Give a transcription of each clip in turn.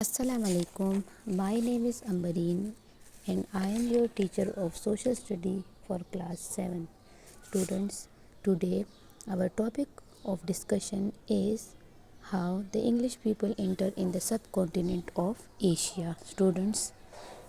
Assalamu alaikum. My name is Ambareen and I am your teacher of social study for class 7. Students, today our topic of discussion is how the English people enter in the subcontinent of Asia. Students,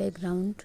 background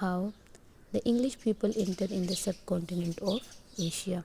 how the English people enter in the subcontinent of Asia.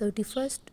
31st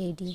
AD.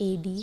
AD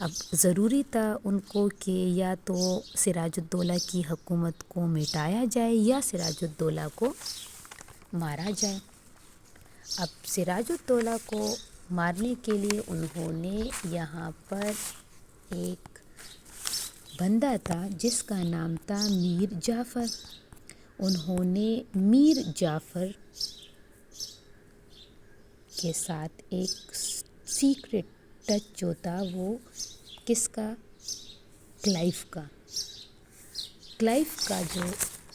اب ضروری تھا ان کو کہ یا تو سراج الدولہ کی حکومت کو مٹایا جائے یا سراج الدولہ کو مارا جائے۔ اب سراج الدولہ کو مارنے کے لیے انہوں نے یہاں پر ایک بندہ تھا جس کا نام تھا میر جعفر، انہوں نے میر جعفر کے ساتھ ایک سیکرٹ ٹچ جو تھا وہ کس کا، کلائیو کا جو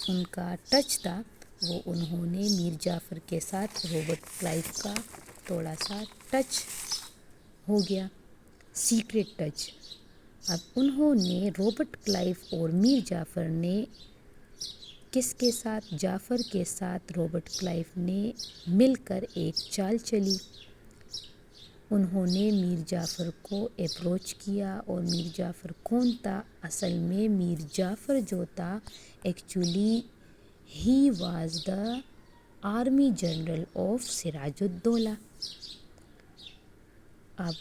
ان کا ٹچ تھا وہ انہوں نے میر جعفر کے ساتھ رابرٹ کلائیو کا تھوڑا سا ٹچ ہو گیا، سیکرٹ ٹچ۔ اب انہوں نے رابرٹ کلائیو اور میر جعفر نے کس کے ساتھ، جعفر کے ساتھ رابرٹ کلائیو نے مل کر ایک چال چلی۔ انہوں نے میر جعفر کو اپروچ کیا، اور میر جعفر کون تھا؟ اصل میں میر جعفر جو تھا actually he was the army general of Siraj ud-Daulah. اب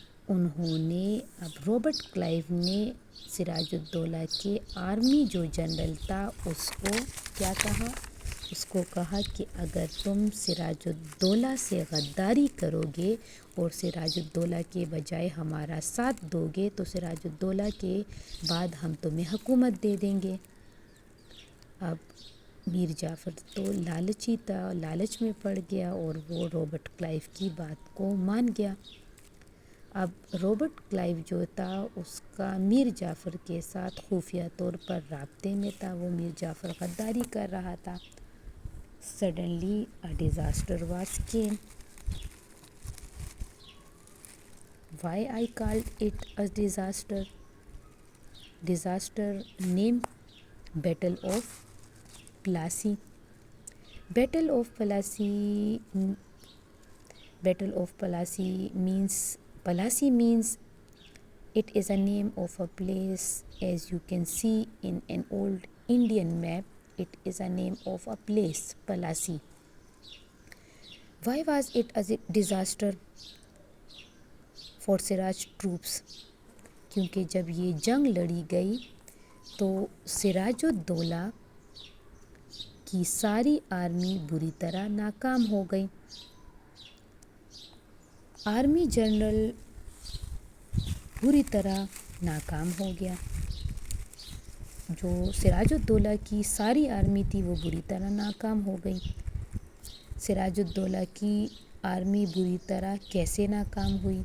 رابرٹ کلائیو نے سراج الدولہ کے آرمی جو جنرل تھا اس کو کیا کہا، اس کو کہا کہ اگر تم سراج الدولہ سے غداری کرو گے اور سراج الدولہ کے بجائے ہمارا ساتھ دو گے تو سراج الدولہ کے بعد ہم تمہیں حکومت دے دیں گے۔ اب میر جعفر تو لالچی تھا، لالچ میں پڑ گیا اور وہ رابرٹ کلائیو کی بات کو مان گیا۔ اب رابرٹ کلائیو جو تھا اس کا میر جعفر کے ساتھ خفیہ طور پر رابطے میں تھا، وہ میر جعفر غداری کر رہا تھا۔ Suddenly a disaster was came. Why I called it a disaster? Disaster named Battle of Plassey. Battle of Plassey means it is a name of a place. As you can see in an old Indian map, it is a name of a place, Plassey. Why was it a disaster for Siraj troops? کیونکہ جب یہ جنگ لڑی گئی تو سراج الدولہ کی ساری army بری طرح ناکام ہو گئی۔ آرمی جنرل بری طرح ناکام ہو گیا، جو سراج الدولہ کی ساری آرمی تھی وہ بری طرح ناکام ہو گئی۔ سراج الدولہ کی آرمی بری طرح کیسے ناکام ہوئی؟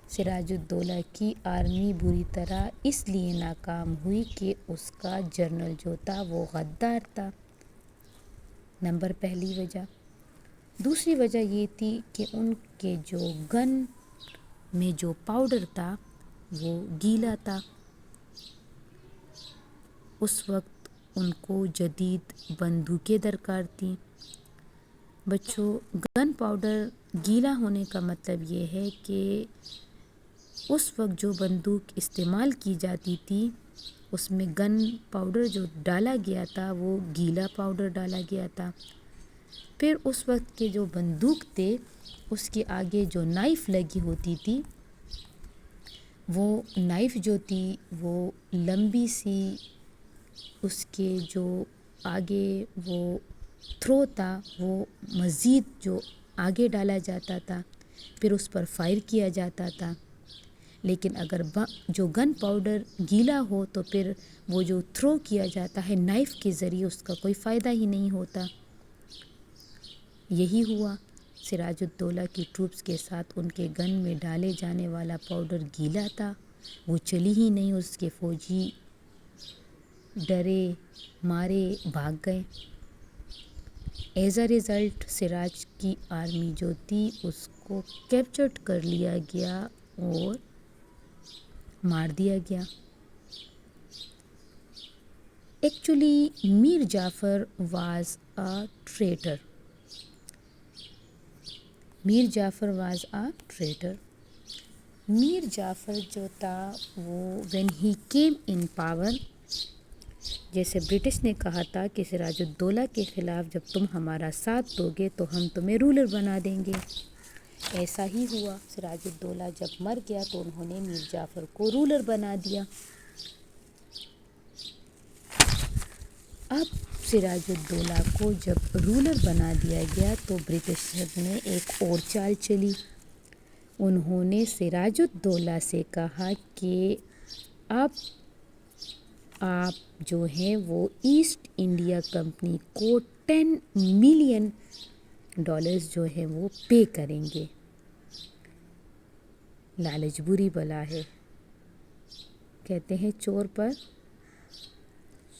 سراج الدولہ کی آرمی بری طرح اس لیے ناکام ہوئی کہ اس کا جنرل جو تھا وہ غدار تھا، نمبر پہلی وجہ۔ دوسری وجہ یہ تھی کہ ان کے جو گن میں جو پاؤڈر تھا وہ گیلا تھا، اس وقت ان کو جدید بندوقیں درکار تھیں۔ بچوں، گن پاؤڈر گیلا ہونے کا مطلب یہ ہے کہ اس وقت جو بندوق استعمال کی جاتی تھی اس میں گن پاؤڈر جو ڈالا گیا تھا وہ گیلا پاؤڈر ڈالا گیا تھا۔ پھر اس وقت کے جو بندوق تھے اس کے آگے جو نائف لگی ہوتی تھی وہ نائف جو تھی وہ لمبی سی، اس کے جو آگے وہ تھرو تھا وہ مزید جو آگے ڈالا جاتا تھا، پھر اس پر فائر کیا جاتا تھا۔ لیکن اگر جو گن پاؤڈر گیلا ہو تو پھر وہ جو تھرو کیا جاتا ہے نائف کے ذریعے اس کا کوئی فائدہ ہی نہیں ہوتا۔ یہی ہوا، سراج الدولہ کی ٹروپس کے ساتھ ان کے گن میں ڈالے جانے والا پاؤڈر گیلا تھا، وہ چلی ہی نہیں، اس کے فوجی ڈرے مارے بھاگ گئے۔ ایز اے ریزلٹ سراج کی آرمی جو تھی اس کو کیپچرڈ کر لیا گیا اور مار دیا گیا۔ Actually Mir Jafar was a traitor, Mir Jafar was a traitor. Mir Jafar جو تھا وہ when he came in power, جیسے برٹش نے کہا تھا کہ سراج الدولہ کے خلاف جب تم ہمارا ساتھ دو گے تو ہم تمہیں رولر بنا دیں گے، ایسا ہی ہوا، سراج الدولہ جب مر گیا تو انہوں نے میر جعفر کو رولر بنا دیا۔ اب سراج الدولہ کو جب رولر بنا دیا گیا تو برٹشر نے ایک اور چال چلی۔ انہوں نے سراج الدولہ سے کہا کہ اب آپ جو ہیں وہ ایسٹ انڈیا کمپنی کو $10 ملین جو ہے وہ پے کریں گے۔ لالچ بری بلا ہے، کہتے ہیں چور پر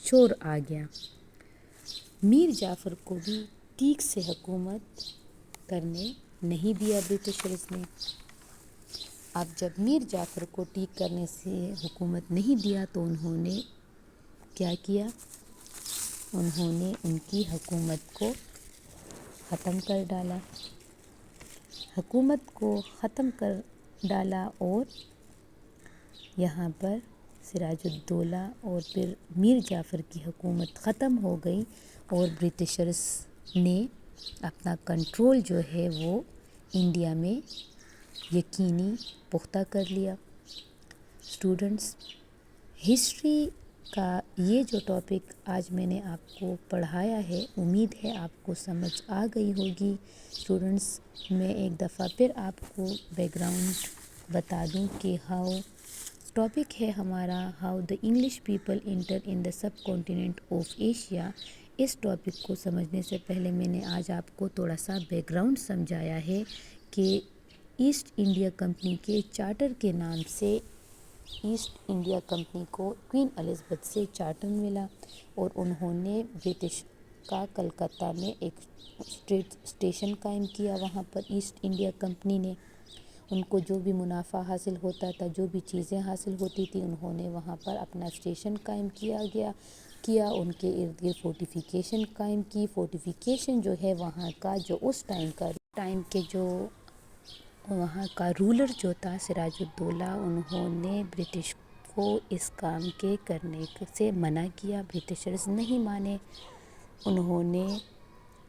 چور آ گیا۔ میر جعفر کو بھی ٹھیک سے حکومت کرنے نہیں دیا برٹشرز نے۔ اب جب میر جعفر کو ٹھیک کرنے سے حکومت نہیں دیا تو انہوں نے کیا کیا؟ انہوں نے ان کی حکومت کو ختم کر ڈالا۔ حکومت کو ختم کر ڈالا اور یہاں پر سراج الدولہ اور پھر میر جعفر کی حکومت ختم ہو گئی اور برٹشرز نے اپنا کنٹرول جو ہے وہ انڈیا میں یقینی پختہ کر لیا۔ اسٹوڈنٹس، ہسٹری کا یہ جو ٹاپک آج میں نے آپ کو پڑھایا ہے، امید ہے آپ کو سمجھ آ گئی ہوگی۔ اسٹوڈنٹس، میں ایک دفعہ پھر آپ کو بیک گراؤنڈ بتا دوں کہ ٹاپک ہے ہمارا how the English people enter in the subcontinent of Asia. اس ٹاپک کو سمجھنے سے پہلے میں نے آج آپ کو تھوڑا سا بیک گراؤنڈ سمجھایا ہے کہ ایسٹ انڈیا کمپنی کے چارٹر کے نام سے ایسٹ انڈیا کمپنی کو کوئین الزبتھ سے چارٹر ملا اور انہوں نے برٹش کا کلکتہ میں ایک اسٹیشن قائم کیا۔ وہاں پر ایسٹ انڈیا کمپنی نے ان کو جو بھی منافع حاصل ہوتا تھا، جو بھی چیزیں حاصل ہوتی تھی، انہوں نے وہاں پر اپنا اسٹیشن قائم کیا ان کے ارد گرد فورٹیفیکیشن قائم کی۔ فورٹیفیکیشن جو ہے وہاں کا جو اس ٹائم کے جو وہاں کا رولر جو تھا سراج الدولہ، انہوں نے برٹش کو اس کام کے کرنے سے منع کیا۔ برٹشرز نہیں مانے۔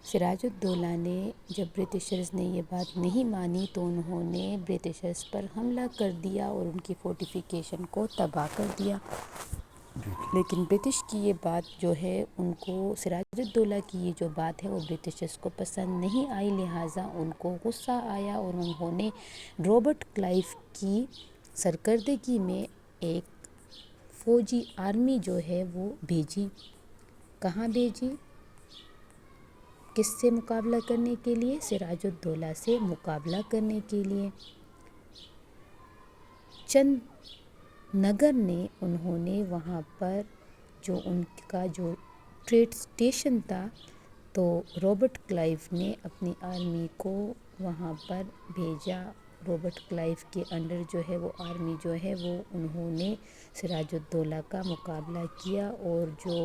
سراج الدولہ نے جب برٹشرز نے یہ بات نہیں مانی تو انہوں نے برٹشرز پر حملہ کر دیا اور ان کی فورٹیفیکیشن کو تباہ کر دیا۔ لیکن برٹش کی یہ بات جو ہے ان کو، سراج الدولہ کی یہ جو بات ہے وہ برٹشرز کو پسند نہیں آئی، لہٰذا ان کو غصہ آیا اور انہوں نے رابرٹ کلائیو کی سرکردگی میں ایک فوجی آرمی جو ہے وہ بھیجی۔ کہاں بھیجی؟ کس سے مقابلہ کرنے کے لیے؟ سراج الدولہ سے مقابلہ کرنے کے لیے۔ چند نگر نے انہوں نے وہاں پر جو ان کا جو ٹریڈ اسٹیشن تھا تو رابرٹ کلائیو نے اپنی آرمی کو وہاں پر بھیجا۔ رابرٹ کلائیو کے انڈر جو ہے وہ آرمی جو ہے وہ انہوں نے سراج الدولہ کا مقابلہ کیا اور جو